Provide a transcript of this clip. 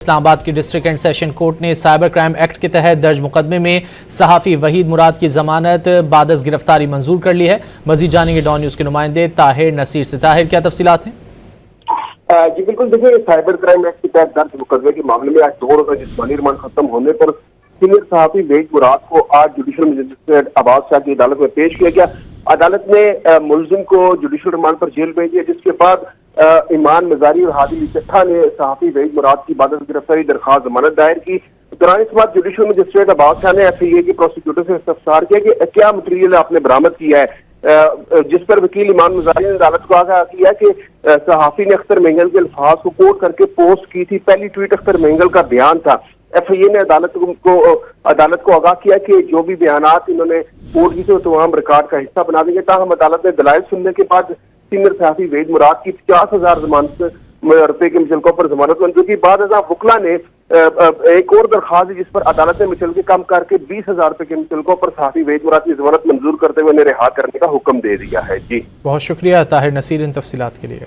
इस्लामाबाद की district and session court ने cyber crime act के तहत दर्ज मुकदमे में सहाफ़ी वहीद मुराद की जमानत बादस गिरफ्तारी मंजूर कर ली है। मजीद जानेंगे डॉन न्यूज के नुमाइंदे ताहिर नसीर से। ताहिर, क्या तफसीलात हैं? जी बिल्कुल, देखिए साइबर क्राइम एक्ट के तहत दर्ज मुकदमे के मामले में आज 2 रोजा जिस्मानी रिमांड खत्म होने पर सीनियर सहाफ़ी वहीद मुराद को आज जुडिशल मजिस्ट्रेट अब्बास शाह की अदालत में पेश किया गया। अदालत ने मुलजिम को जुडिशल रिमांड पर जेल भेज दिया, जिसके बाद ईमान मजारी और हादिल चट्ठा ने सहाफ़ी वहीद मुराद की बादस गिरफ्तारी दरखास्त जमानत दायर की। दौरान इस बात जुडिशल मजिस्ट्रेट अब्बास शाह ने FIA के प्रोसिक्यूटर से इस्तफसार किया कि क्या मटीरियल आपने बरामद किया है, जिस पर वकील ईमान मजारी ने अदालत को आगाह किया कि सहाफ़ी ने अख्तर मेंगल के अल्फाज को कोट करके पोस्ट की थी। पहली ट्वीट अख्तर मेंगल का बयान था। FIA ने अदालत को आगाह किया कि जो भी बयानात इन्होंने कोर्ट की तो तमाम रिकॉर्ड का हिस्सा बना देंगे। ताहम अदालत ने दलाइल सुनने के बाद सीनियर सहाफ़ी वहीद मुराद की 50,000 रुपए के मुचलकों पर जमानत मंजूर की। बाद वकला ने एक और दरखास्त जिस पर अदालत ने मुचलके कम करके 20,000 रुपए के मुचलकों पर सहाफ़ी वहीद मुराद की जमानत मंजूर करते हुए उन्हें रिहा करने का हुक्म दे दिया है। जी बहुत शुक्रिया ताहिर नसीर इन तफसीलात के लिए।